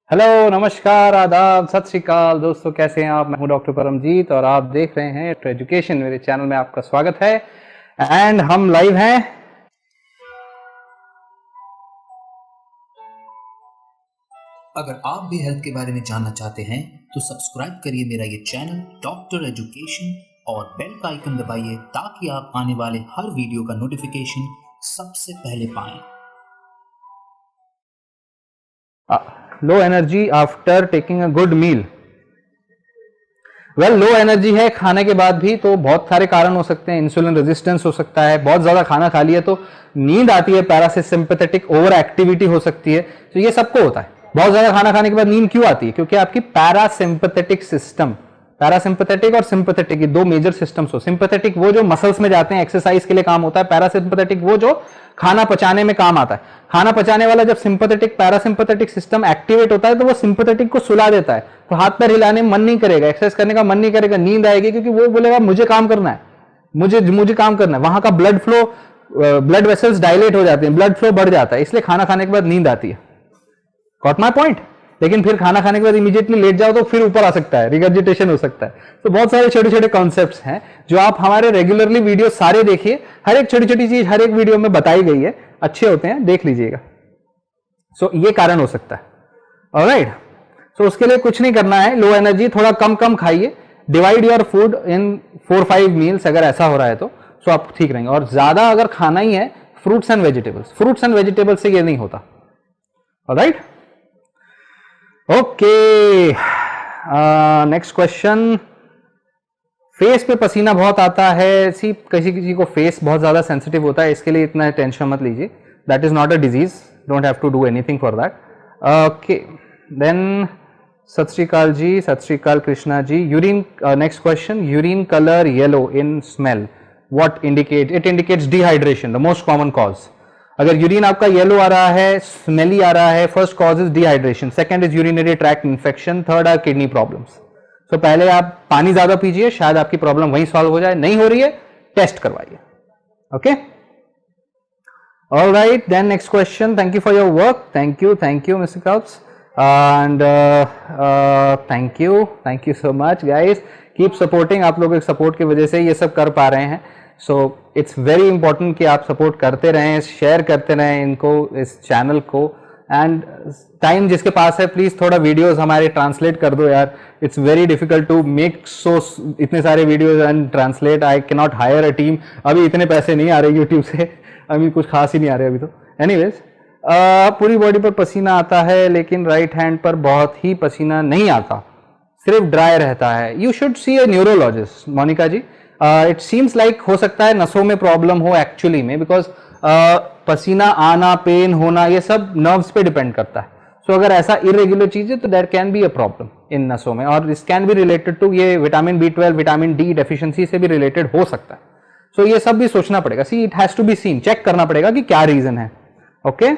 Hello, नमस्कार, आदाब, सत श्री अकाल दोस्तों, कैसे हैं आप। मैं हूं डॉक्टर परमजीत और आप देख रहे हैं टू एजुकेशन। मेरे चैनल में आपका स्वागत है एंड हम लाइव हैं। अगर आप भी हेल्थ के बारे में जानना चाहते हैं तो सब्सक्राइब करिए मेरा ये चैनल डॉक्टर एजुकेशन और बेल का आइकन दबाइए ताकि आप आने वाले हर वीडियो का नोटिफिकेशन सबसे पहले पाएं। Low energy after taking a good meal. Low energy है खाने के बाद भी, तो बहुत सारे कारण हो सकते हैं। इंसुलिन रेजिस्टेंस हो सकता है, बहुत ज्यादा खाना खा लिया तो नींद आती है, पैरासिम्पैथेटिक ओवर एक्टिविटी हो सकती है। तो ये सबको होता है। बहुत ज्यादा खाना खाने के बाद नींद क्यों आती है? क्योंकि आपकी पैरासिम्पैथेटिक सिस्टम, पैरासिम्पैथेटिक और सिंपैथेटिक, ये दो मेजर सिस्टम्स हो। सिंपैथेटिक वो जो मसल्स में जाते हैं, एक्सरसाइज के लिए काम होता है। पैरासिम्पैथेटिक वो जो खाना पचाने में काम आता है। खाना पचाने वाला जब सिंपैथेटिक पैरासिम्पैथेटिक सिस्टम एक्टिवेट होता है तो वो सिंपैथेटिक को सुला देता है, तो हाथ पैर हिलाने में मन नहीं करेगा, एक्सरसाइज करने का मन नहीं करेगा, नींद आएगी, क्योंकि वो बोलेगा मुझे काम करना है, मुझे काम करना है। वहां का blood flow, blood vessels dilate हो जाते हैं, ब्लड फ्लो बढ़ जाता है, इसलिए खाना खाने के बाद नींद आती है। Got my point? लेकिन फिर खाना खाने के बाद इमीडिएटली लेट जाओ तो फिर ऊपर आ सकता है, रिगर्जिटेशन हो सकता है। तो बहुत सारे छोटे छोटे कॉन्सेप्ट्स हैं जो आप हमारे रेगुलरली वीडियो सारे देखिए। हर एक छोटी छोटी चीज हर एक वीडियो में बताई गई है, अच्छे होते हैं, देख लीजिएगा। सो ये कारण हो सकता है। ऑलराइट, सो उसके लिए कुछ नहीं करना है। लो एनर्जी, थोड़ा कम कम खाइए, divide your food in 4-5 meals. अगर ऐसा हो रहा है तो सो आप ठीक रहेंगे। और ज्यादा अगर खाना ही है, fruits and vegetables, fruits and vegetables से ये नहीं होता। Alright, okay, next question. Face पे पसीना बहुत आता है। सी, किसी किसी को फेस बहुत ज्यादा सेंसिटिव होता है, इसके लिए इतना टेंशन मत लीजिए। That is not a disease, don't have to do anything for that. Okay, then Sat Shri Akal ji, Sat Shri Akal Krishna ji. Urine, next question, urine colour yellow in smell, what indicate? It indicates dehydration, the most common cause. अगर urine आपका yellow आ रहा है, smelly आ रहा है, first cause is dehydration, second is urinary tract infection, third are kidney problems. तो पहले आप पानी ज्यादा पीजिए, शायद आपकी प्रॉब्लम वहीं सॉल्व हो जाए। नहीं हो रही है, टेस्ट करवाइए। Okay, alright, then next question. Thank you for your work, thank you mister Coutts, and thank you so much guys. Keep supporting, आप लोगों के सपोर्ट की वजह से ये सब कर पा रहे हैं। सो इट्स वेरी इंपॉर्टेंट कि आप सपोर्ट करते रहें, शेयर करते रहें इनको, इस चैनल को। एंड टाइम जिसके पास है, प्लीज थोड़ा वीडियोस हमारे ट्रांसलेट कर दो यार। It's very difficult to make so इतने सारे videos and translate. I can not hire a team. अभी इतने पैसे नहीं आ रहे यूट्यूब से, अभी कुछ खास ही नहीं आ रहे अभी तो। एनीवेज, पूरी बॉडी पर पसीना आता है लेकिन राइट हैंड पर बहुत ही पसीना नहीं आता, सिर्फ ड्राई रहता है। You should see a neurologist Monika ji. It seems like हो सकता है नसों में प्रॉब्लम हो एक्चुअली में, बिकॉज पसीना आना, पेन होना, ये सब नर्व्स पे डिपेंड करता है। सो अगर ऐसा इरेग्युलर चीज है तो there can be a problem in नसों में, और this can be related to ये vitamin B12, vitamin D deficiency से भी रिलेटेड हो सकता है। सो ये सब भी सोचना पड़ेगा। See, it has to be seen, check करना पड़ेगा कि क्या रीजन है। ओके,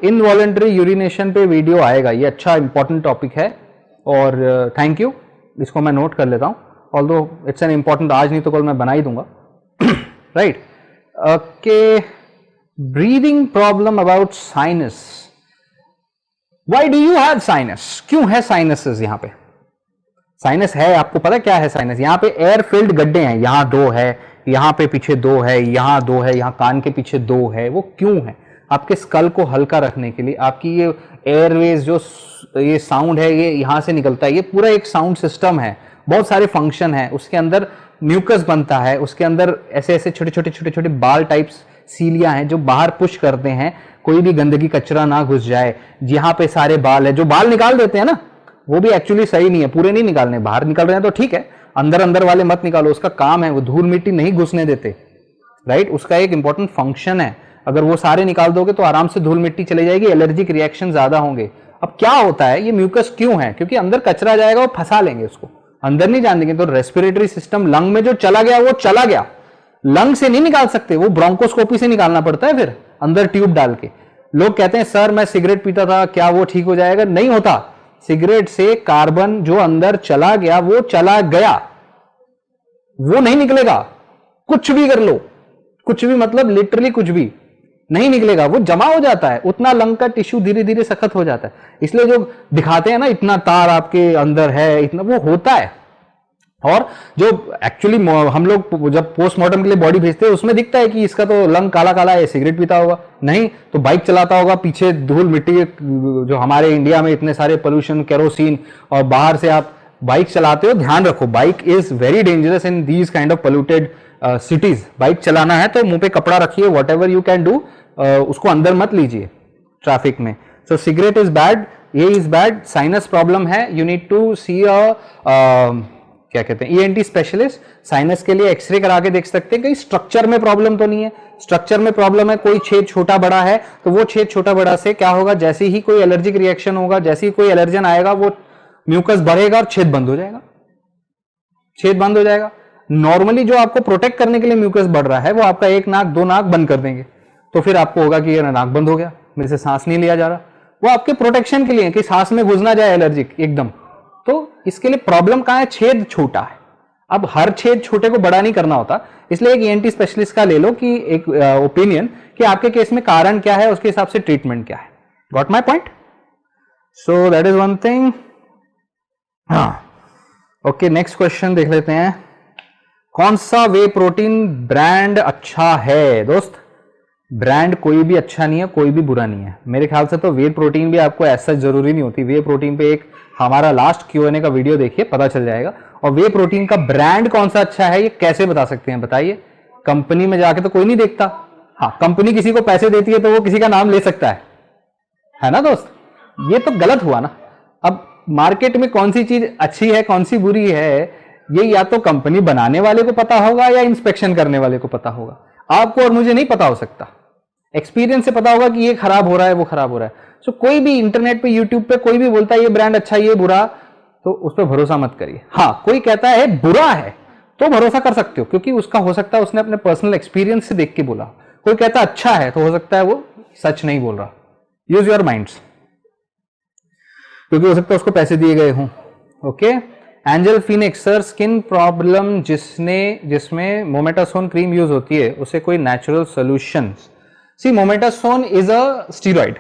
इनवॉलेंट्री यूरिनेशन पे वीडियो आएगा, ये अच्छा इंपॉर्टेंट टॉपिक है। और थैंक यू, इसको मैं नोट कर लेता हूं। ऑल्दो इट्स एन इंपॉर्टेंट, आज नहीं तो कल मैं बना ही दूंगा। Right, okay. Breathing problem about sinus. Why do you have sinus? क्यों है साइनसेस? यहां पे साइनस है, आपको पता क्या है साइनस? यहां पे एयर फिल्ड गड्ढे हैं, यहां 2 है, यहां पे पीछे 2 है, यहां 2 है, यहां कान के पीछे 2 है। वो क्यों है? आपके स्कल को हल्का रखने के लिए। आपकी ये एयरवेज जो ये साउंड है, ये यहां से निकलता है, ये पूरा एक साउंड सिस्टम है, बहुत सारे फंक्शन है उसके अंदर। म्यूकस बनता है उसके अंदर, ऐसे ऐसे छोटे छोटे छोटे छोटे बाल टाइप्स सीलियां हैं जो बाहर पुश करते हैं, कोई भी गंदगी कचरा ना घुस जाए। यहाँ पे सारे बाल है, जो बाल निकाल देते हैं ना, वो भी एक्चुअली सही नहीं है, पूरे नहीं निकालने। बाहर निकल रहे हैं तो ठीक है, अंदर अंदर वाले मत निकालो, उसका काम है, वो धूल मिट्टी नहीं घुसने देते। राइट, उसका एक इंपॉर्टेंट फंक्शन है। अगर वो सारे निकाल दोगे तो आराम से धूल मिट्टी चली जाएगी, एलर्जिक रिएक्शन ज्यादा होंगे। अब क्या होता है, ये म्यूकस क्यों है? क्योंकि अंदर कचरा जाएगा, वो फंसा लेंगे उसको, अंदर नहीं जाने देंगे। तो रेस्पिरेटरी सिस्टम, लंग में जो चला गया वो चला गया, लंग से नहीं निकाल सकते, वो ब्रोंकोस्कोपी से निकालना पड़ता है, फिर अंदर ट्यूब डाल के। लोग कहते हैं सर मैं सिगरेट पीता था, क्या वो ठीक हो जाएगा? नहीं होता। सिगरेट से कार्बन जो अंदर चला गया वो चला गया, वो नहीं निकलेगा। कुछ भी कर लो, कुछ भी मतलब लिटरली कुछ भी। नहीं निकलेगा, वो जमा हो जाता है, उतना लंग का टिश्यू धीरे धीरे सख्त हो जाता है। इसलिए जो दिखाते हैं ना इतना तार आपके अंदर है, इतना, वो होता है। और जो एक्चुअली हम लोग जब पोस्टमार्टम के लिए बॉडी भेजते हैं उसमें दिखता है कि इसका तो लंग काला काला है, सिगरेट पीता होगा, नहीं तो बाइक चलाता होगा, पीछे धूल मिट्टी, जो हमारे इंडिया में इतने सारे पोल्यूशन, केरोसिन, और बाहर से आप बाइक चलाते हो, ध्यान रखो bike is very dangerous in these kind of polluted cities. Bike चलाना है तो मुंह पे कपड़ा रखिए, what ever you can do, उसको अंदर मत लीजिए ट्रैफिक में। सो सिगरेट इज बैड, ये इज बैड। साइनस प्रॉब्लम है, यू नीड टू सी क्या कहते हैं ईएनटी स्पेशलिस्ट। साइनस के लिए एक्सरे करा के देख सकते हैं कहीं स्ट्रक्चर में प्रॉब्लम तो नहीं है। स्ट्रक्चर में प्रॉब्लम है, कोई छेद छोटा बड़ा है, तो वो छेद छोटा बड़ा से क्या होगा, जैसे ही कोई एलर्जिक रिएक्शन होगा, जैसे ही कोई एलर्जन आएगा, वो म्यूकस बढ़ेगा और छेद बंद हो जाएगा, छेद बंद हो जाएगा। नॉर्मली जो आपको प्रोटेक्ट करने के लिए म्यूकस बढ़ रहा है, वो आपका एक नाक दो नाक बंद कर देंगे, तो फिर आपको होगा कि ये नाक बंद हो गया, मेरे से सांस नहीं लिया जा रहा। वो आपके प्रोटेक्शन के लिए कि सांस में घुस ना जाए एलर्जिक एकदम। तो इसके लिए प्रॉब्लम कहां है, छेद छोटा है। अब हर छेद छोटे को बड़ा नहीं करना होता, इसलिए एक ईएनटी स्पेशलिस्ट का ले लो कि एक ओपिनियन कि आपके केस में कारण क्या है, उसके हिसाब से ट्रीटमेंट क्या है। Got my point? So that is one thing. हाँ, ओके, नेक्स्ट क्वेश्चन देख लेते हैं। कौन सा वे प्रोटीन ब्रांड अच्छा है? दोस्त, ब्रांड कोई भी अच्छा नहीं है, कोई भी बुरा नहीं है। मेरे ख्याल से तो वे प्रोटीन भी आपको ऐसा जरूरी नहीं होती। वे प्रोटीन पे एक हमारा लास्ट Q&A का वीडियो देखिए, पता चल जाएगा। और वे प्रोटीन का ब्रांड कौन सा अच्छा है ये कैसे बता सकते हैं, बताइए? कंपनी में जाके तो कोई नहीं देखता। हाँ, कंपनी किसी को पैसे देती है तो वो किसी का नाम ले सकता है ना दोस्त? ये तो गलत हुआ ना। अब मार्केट में कौन सी चीज अच्छी है, कौन सी बुरी है, ये या तो कंपनी बनाने वाले को पता होगा या इंस्पेक्शन करने वाले को पता होगा। आपको और मुझे नहीं पता हो सकता। एक्सपीरियंस से पता होगा कि ये खराब हो रहा है, वो खराब हो रहा है। सो कोई भी इंटरनेट पे, यूट्यूब पे कोई भी बोलता है ये ब्रांड अच्छा, ये बुरा, तो उस पर भरोसा मत करिए। हाँ, कोई कहता है बुरा है तो भरोसा कर सकते हो, क्योंकि उसका हो सकता है उसने अपने पर्सनल एक्सपीरियंस से देख के बोला। कोई कहता है अच्छा है तो हो सकता है वो सच नहीं बोल रहा। यूज योर माइंड्स, क्योंकि हो सकता है उसको पैसे दिए गए हों। Okay, angel phoenix sir, skin problem जिसमें मोमेटासोन क्रीम यूज होती है, उसे कोई natural solution? See, mometasone is a steroid.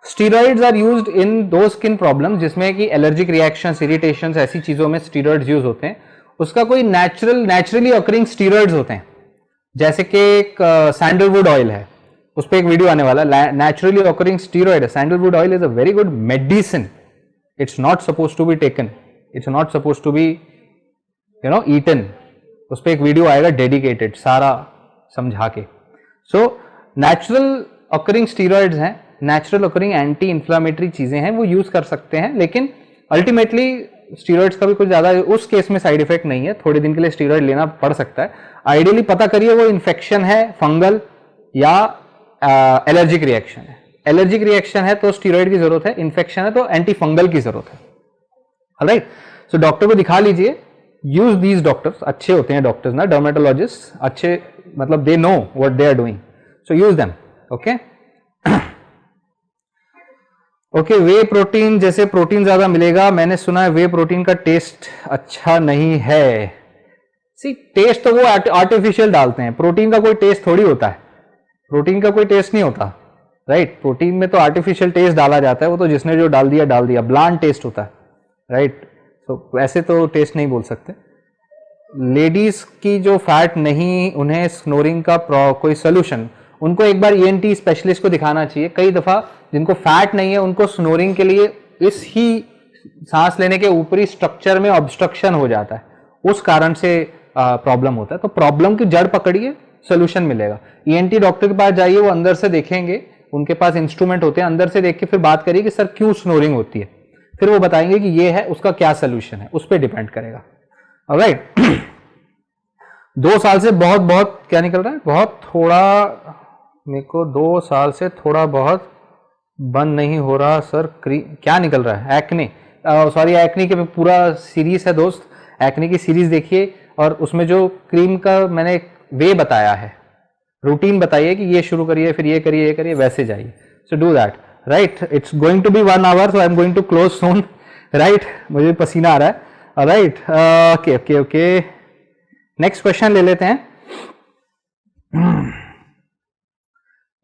Steroids are used in दो स्किन प्रॉब्लम जिसमें कि एलर्जिक रिएक्शंस, इरिटेशंस, ऐसी चीजों में स्टीरॉइड्स यूज होते हैं। उसका कोई नेचुरली ऑकरिंग स्टीरॉइड्स होते हैं, जैसे कि एक सैंडलवुड ऑयल है, उस पर एक वीडियो आने वाला, naturally occurring steroid. Sandalwood oil is a very good medicine. It's not suppose to be taken, it's not suppose to be eaten. उस पर एक वीडियो आएगा डेडिकेटेड, सारा समझा के। सो नेचुरल ऑकरिंग स्टीरॉइड्स हैं, नेचुरल ऑकरिंग एंटी इंफ्लामेटरी चीजें हैं, वो यूज कर सकते हैं। लेकिन अल्टीमेटली स्टीरॉइड्स का भी कुछ ज्यादा उस केस में साइड इफेक्ट नहीं है, थोड़े दिन के लिए स्टीरॉइड लेना पड़ सकता है। आइडियली पता करिए वो इन्फेक्शन है, फंगल या एलर्जिक रिएक्शन है। एलर्जिक रिएक्शन है तो स्टीरॉइड की जरूरत है, इन्फेक्शन है तो एंटी फंगल की जरूरत है। ऑलराइट, सो डॉक्टर को दिखा लीजिए, यूज दीज डॉक्टर्स, अच्छे होते हैं डॉक्टर्स ना, डर्मेटोलॉजिस्ट अच्छे, मतलब they know what they are doing, so use them. Okay okay, whey protein, जैसे प्रोटीन ज्यादा मिलेगा, मैंने सुना है वे प्रोटीन का टेस्ट अच्छा नहीं है। सी, टेस्ट तो वो आर्टिफिशियल डालते हैं, प्रोटीन का कोई टेस्ट थोड़ी होता है, प्रोटीन का कोई टेस्ट नहीं होता, राइट? प्रोटीन में तो आर्टिफिशियल टेस्ट डाला जाता है, वो तो जिसने जो डाल दिया, ब्लांड टेस्ट होता है, राइट? तो ऐसे तो टेस्ट नहीं बोल सकते। लेडीज की जो फैट नहीं, उन्हें स्नोरिंग का कोई सोल्यूशन, उनको एक बार ईएनटी स्पेशलिस्ट को दिखाना चाहिए। कई दफा जिनको फैट नहीं है उनको स्नोरिंग के लिए इस ही सांस लेने के ऊपरी स्ट्रक्चर में ऑब्स्ट्रक्शन हो जाता है, उस कारण से प्रॉब्लम होता है। तो प्रॉब्लम की जड़ पकड़िए, सोल्यूशन मिलेगा। ईएनटी डॉक्टर के पास जाइए, वो अंदर से देखेंगे, उनके पास इंस्ट्रूमेंट होते हैं, अंदर से देख के फिर बात करिए कि सर क्यों स्नोरिंग होती है, फिर वो बताएंगे कि ये है, उसका क्या सोल्यूशन है, उस पर डिपेंड करेगा। ऑलराइट 2 साल से बहुत क्या निकल रहा है, बहुत थोड़ा, मेरे को 2 साल से थोड़ा बहुत बंद नहीं हो रहा सर। क्या निकल रहा है? एक्ने, सॉरी, एक्ने के पूरा सीरीज है दोस्त, एक्ने की सीरीज देखिए, और उसमें जो क्रीम का मैंने वे बताया है, रूटीन बताइए कि ये शुरू करिए, फिर ये करिए, ये करिए, वैसे जाइए। So do that, right? It's going to be 1 hour, so I am going to close soon, right? मुझे पसीना आ रहा है, right? Okay okay okay, next question ले लेते हैं।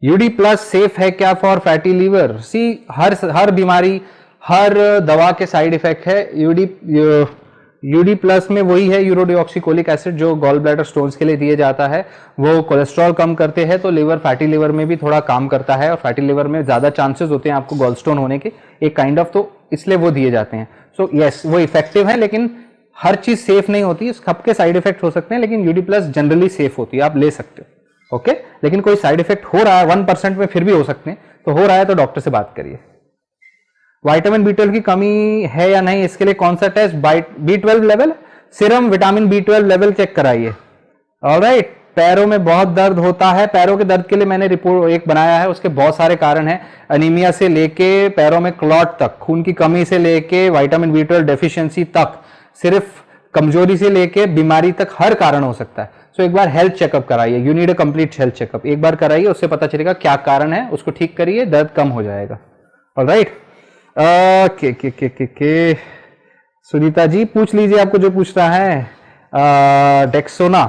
यूडी प्लस सेफ है क्या फॉर फैटी लीवर? सी हर बीमारी, हर दवा के साइड इफेक्ट है। यूडी प्लस में वही है यूरोडिऑक्सीकोलिक एसिड जो गॉल ब्लैडर स्टोन्स के लिए दिए जाता है, वो कोलेस्ट्रॉल कम करते हैं, तो लिवर फैटी लिवर में भी थोड़ा काम करता है और फैटी लिवर में ज्यादा चांसेस होते हैं आपको गॉल स्टोन होने के, एक काइंड ऑफ, तो इसलिए वो दिए जाते हैं। सो यस, वो इफेक्टिव है, लेकिन हर चीज सेफ नहीं होती, सबके साइड इफेक्ट हो सकते हैं, लेकिन यूडी प्लस जनरली सेफ होती है, आप ले सकते हो। ओके, लेकिन कोई साइड इफेक्ट हो रहा है 1% में, फिर भी हो सकते हैं, तो हो रहा है तो डॉक्टर से बात करिए। विटामिन B12 की कमी है या नहीं, इसके लिए कौन सा test? B12 level, serum vitamin B12 level check कराइए। ऑलराइट, पैरों में बहुत दर्द होता है, पैरों के दर्द के लिए मैंने रिपोर्ट एक बनाया है, उसके बहुत सारे कारण हैं, अनीमिया से लेके पैरों में क्लॉट तक, खून की कमी से लेके विटामिन B12 डेफिशिएंसी तक, सिर्फ कमजोरी से लेके बीमारी तक, हर कारण हो सकता है। सो एक बार हेल्थ चेकअप कराइए, you need a complete health checkup, एक बार कराइए, उससे पता चलेगा क्या कारण है, उसको ठीक करिए, दर्द कम हो जाएगा। ऑलराइट, के सुनीता जी पूछ लीजिए आपको जो पूछना है। डेक्सोना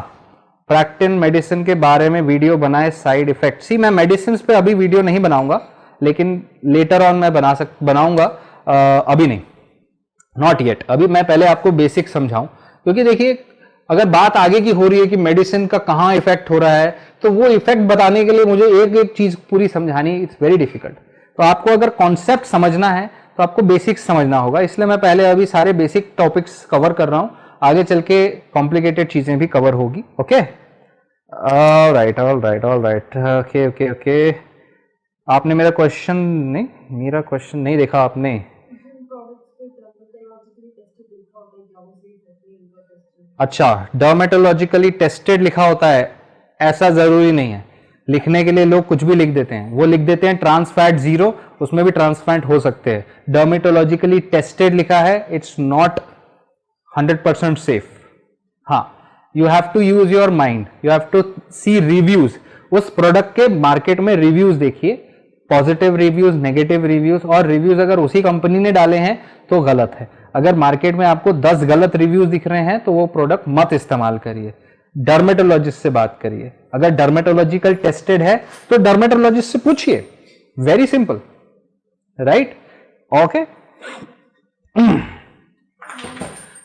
प्रैक्टिन मेडिसिन के बारे में वीडियो बनाए, साइड इफेक्ट। सी, मैं मेडिसिन पे अभी वीडियो नहीं बनाऊंगा, लेकिन लेटर ऑन मैं बनाऊंगा, अभी नहीं, नॉट येट। अभी मैं पहले आपको बेसिक समझाऊं, क्योंकि देखिए अगर बात आगे की हो रही है कि मेडिसिन का कहां इफेक्ट हो रहा है, तो वो इफेक्ट बताने के लिए मुझे एक एक चीज पूरी समझानी, इट्स वेरी डिफिकल्ट। तो आपको अगर कॉन्सेप्ट समझना है तो आपको बेसिक्स समझना होगा, इसलिए मैं पहले अभी सारे बेसिक टॉपिक्स कवर कर रहा हूं, आगे चल के कॉम्प्लिकेटेड चीजें भी कवर होगी। Okay, alright, okay okay okay. आपने मेरा क्वेश्चन नहीं देखा आपने? अच्छा, डर्मेटोलॉजिकली टेस्टेड लिखा होता है, ऐसा जरूरी नहीं है। लिखने के लिए लोग कुछ भी लिख देते हैं, वो लिख देते हैं ट्रांस फैट 0, उसमें भी ट्रांस फैट हो सकते हैं। डर्मेटोलॉजिकली टेस्टेड लिखा है, इट्स नॉट 100% सेफ। हाँ, you have to use your mind, you have to see reviews, उस प्रोडक्ट के मार्केट में रिव्यूज देखिए, पॉजिटिव रिव्यूज, नेगेटिव रिव्यूज, और रिव्यूज अगर उसी कंपनी ने डाले हैं तो गलत है। अगर मार्केट में आपको 10 गलत रिव्यूज दिख रहे हैं तो वो प्रोडक्ट मत इस्तेमाल करिए, डर्मेटोलॉजिस्ट से बात करिए। अगर डर्मेटोलॉजिकल टेस्टेड है तो डर्मेटोलॉजिस्ट से पूछिए, very simple, right? Okay,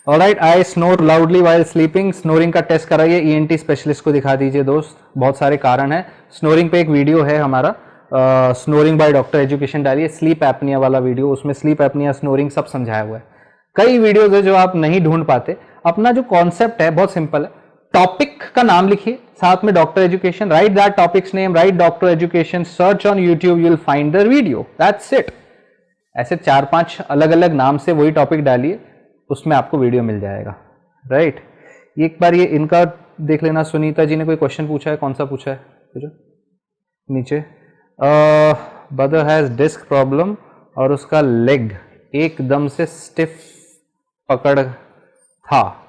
alright. I snore loudly while sleeping, snoring का टेस्ट कराइए, ईएनटी स्पेशलिस्ट को दिखा दीजिए दोस्त, बहुत सारे कारण है। स्नोरिंग पे एक वीडियो है हमारा, स्नोरिंग बाय डॉक्टर एजुकेशन डालिए, स्लीप एपनिया वाला वीडियो, उसमें स्लीप एपनिया, स्नोरिंग सब समझाया हुआ है। कई वीडियोज है जो आप नहीं ढूंढ पाते। अपना जो कॉन्सेप्ट है बहुत सिंपल है, टॉपिक का नाम लिखिए, साथ में doctor education, right that topics name, right doctor education, search on YouTube, you will find the video, that's it. ऐसे 4-5 अलग अलग नाम से वही टॉपिक डालिए, उसमें आपको वीडियो मिल जाएगा, राइट? एक बार ये इनका देख लेना। सुनीता जी ने कोई क्वेश्चन पूछा है, कौन सा पूछा है? नीचे, ब्रदर हैज डिस्क प्रॉब्लम और उसका लेग एकदम से स्टिफ पकड़ था।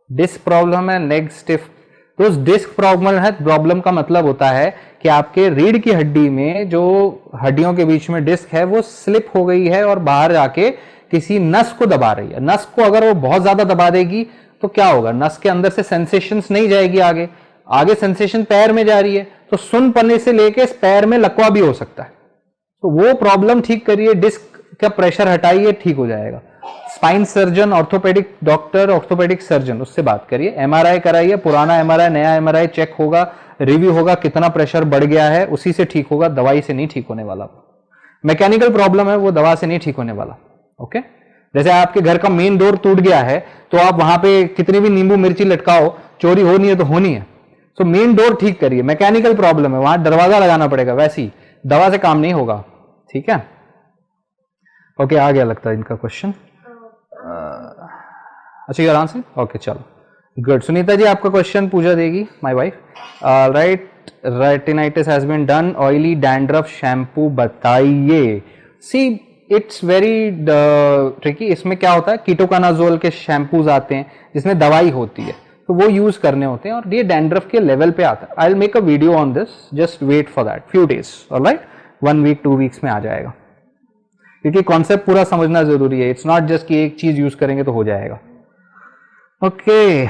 डिस्क प्रॉब्लम है, लेग स्टिफ, तो उस डिस्क प्रॉब्लम है, प्रॉब्लम का मतलब होता है कि आपके रीढ़ की हड्डी में जो हड्डियों के बीच में डिस्क है वो स्लिप हो गई है और बाहर जाके किसी नस को दबा रही है। नस को अगर वो बहुत ज्यादा दबा देगी तो क्या होगा, नस के अंदर से सेंसेशंस नहीं जाएगी, आगे सेंसेशन पैर में जा रही है, तो सुन पने से लेके पैर में लकवा भी हो सकता है। तो वो प्रॉब्लम ठीक करिए, डिस्क का प्रेशर हटाइए, ठीक हो जाएगा। Spine surgeon, orthopaedic doctor, orthopaedic surgeon, उससे बात करिए। एमआरआई कराइए, पुराना एमआरआई, नया एमआरआई चेक होगा, रिव्यू होगा, कितना प्रेशर बढ़ गया है, उसी से ठीक होगा, दवाई से नहीं ठीक होने वाला। मैकेनिकल प्रॉब्लम है, वो दवा से नहीं ठीक होने वाला। ओके, जैसे आपके घर का मेन डोर टूट गया है तो आप वहां पे कितनी भी नींबू मिर्ची लटकाओ, चोरी होनी है तो होनी है। सो मेन डोर ठीक करिए, मैकेनिकल प्रॉब्लम है, वहां दरवाजा लगाना पड़ेगा, वैसी दवा से काम नहीं होगा, ठीक है? ओके, आ गया लगता है इनका क्वेश्चन। अच्छा, यार आंसर, ओके, चलो गुड। सुनीता जी आपका क्वेश्चन पूजा देगी, my wife, right? Retinitis has been done, oily dandruff shampoo बताइए। See, it's very tricky. इसमें क्या होता है, कीटोकानाजोल के शैम्पूज आते हैं जिसमें दवाई होती है, तो वो यूज करने होते हैं और ये डैंड्रफ के लेवल पे आता है। I will make a video on this, just wait for that few days, alright? 1 week 2 weeks में आ जाएगा, क्योंकि कॉन्सेप्ट पूरा समझना जरूरी है। इट्स नॉट जस्ट कि एक चीज यूज करेंगे तो हो जाएगा। ओके